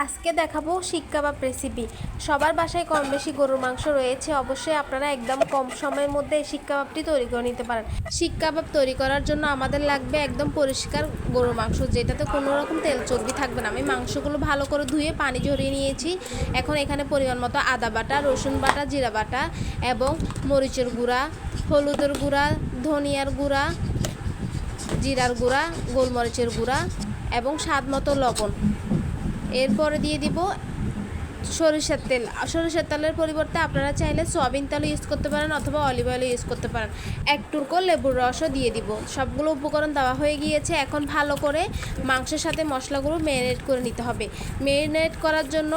আজকে দেখাবো শিক কাবাব রেসিপি। সবার বাসায় কম বেশি গরুর মাংস রয়েছে, অবশ্যই আপনারা একদম কম সময়ের মধ্যে এই শিক কাবাবটি তৈরি করে নিতে পারেন। শিক কাবাব তৈরি করার জন্য আমাদের লাগবে একদম পরিষ্কার গরুর মাংস, যেটাতে কোনো রকম তেল চর্বি থাকবে না। আমি মাংসগুলো ভালো করে ধুয়ে পানি ঝরিয়ে নিয়েছি। এখন এখানে পরিমাণ মতো আদা বাটা, রসুন বাটা, জিরা বাটা এবং মরিচের গুঁড়া, হলুদের গুঁড়া, ধনিয়ার গুঁড়া, জিরার গুঁড়া, গোলমরিচের গুঁড়া এবং স্বাদ মতো লবণ। এরপরে দিয়ে দিব সরিষার তেল। সরিষার তেলের পরিবর্তে আপনারা চাইলে সয়াবিন তেল ইউজ করতে পারেন অথবা অলিভ অয়েল ইউজ করতে পারেন। এক টুকরো লেবুর রসও দিয়ে দিব। সবগুলো উপকরণ দেওয়া হয়ে গিয়েছে। এখন ভালো করে মাংসের সাথে মশলাগুলো ম্যারিনেট করে নিতে হবে। ম্যারিনেট করার জন্য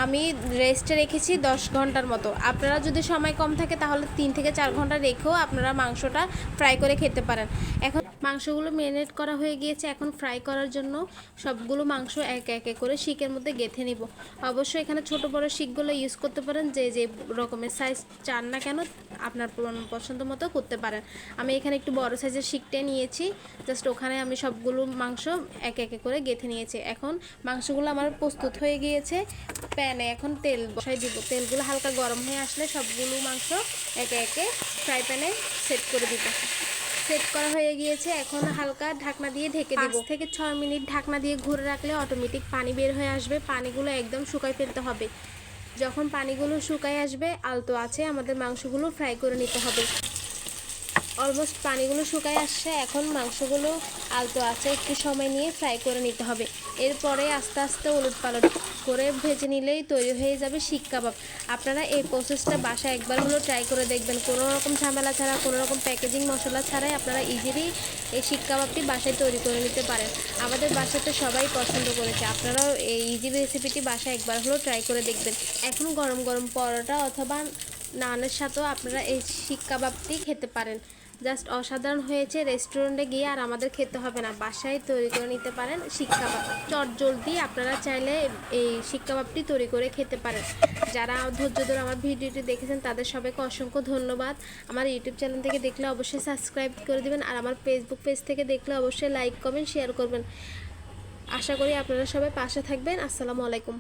আমি রেস্টে রেখেছি 10 ঘন্টার মতো। আপনারা যদি সময় কম থাকে তাহলে 3 থেকে 4 ঘন্টা রেখেও আপনারা মাংসটা ফ্রাই করে খেতে পারেন। এখন মাংসগুলো ম্যারিনেট করা হয়ে গিয়েছে। এখন ফ্রাই করার জন্য সবগুলো মাংস একে একে করে শিকের মধ্যে গেঁথে নিব। অবশ্যই এখানে ছোট বড় শিকগুলো ইউজ করতে পারেন, যে যে রকমের সাইজ চান না কেন আপনার পছন্দ মতো করতে পারেন। আমি এখানে একটু বড় সাইজের শিকটা নিয়েছি, জাস্ট ওখানে আমি সবগুলো মাংস একে একে করে গেঁথে নিয়েছি। এখন মাংসগুলো আমার প্রস্তুত হয়ে গিয়েছে। প্যানে এখন তেল বসাই দিব। তেলগুলো হালকা গরম হয়ে আসলে সবগুলো মাংস একে একে ফ্রাই প্যানে সেট করে দিব। সেট করা হয়ে গিয়েছে। এখন হালকা ঢাকনা দিয়ে ঢেকে দেব। 5 থেকে 6 মিনিট ঢাকনা দিয়ে ঘুরে রাখলে অটোমেটিক পানি বের হয়ে আসবে। পানিগুলো একদম শুকাই ফেলতে হবে। যখন পানিগুলো শুকাই আসবে আলতো আছে আমাদের মাংসগুলো ফ্রাই করে নিতে হবে। অলমোস্ট পানিগুলো শুকাই আসছে। এখন মাংসগুলো আলতো আছে একটু সময় নিয়ে ফ্রাই করে নিতে হবে। এরপরে আস্তে আস্তে উলট পালট করে ভেজে নিলেই তৈরি হয়ে যাবে শিক কাবাব। আপনারা এই প্রসেসটা বাসায় একবার হলেও ট্রাই করে দেখবেন। কোনো রকম ঝামেলা ছাড়া, কোনো রকম প্যাকেজিং মশলা ছাড়াই আপনারা ইজিলি এই শিক কাবাবটি বাসায় তৈরি করে নিতে পারেন। আমাদের বাসাতে সবাই পছন্দ করেছে। আপনারাও এই ইজি রেসিপিটি বাসায় একবার হলেও ট্রাই করে দেখবেন। এখন গরম গরম পরোটা অথবা নানের সাথেও আপনারা এই শিক কাবাবটি খেতে পারেন। জাস্ট অসাধারণ হয়েছে। রেস্টুরেন্টে গিয়ে আর আমাদের খেতে হবে না, বাসায় তৈরি করে নিতে পারেন শিক কাবাব। চটজলদি আপনারা চাইলে এই শিক কাবাবটি তৈরি করে খেতে পারেন। যারা ধৈর্য ধরে আমার ভিডিওটি দেখেছেন তাদের সবাইকে অসংখ্য ধন্যবাদ। আমার ইউটিউব চ্যানেল থেকে দেখলে অবশ্যই সাবস্ক্রাইব করে দেবেন, আর আমার ফেসবুক পেজ থেকে দেখলে অবশ্যই লাইক কমেন্ট শেয়ার করবেন। আশা করি আপনারা সবাই পাশে থাকবেন। আসসালামু আলাইকুম।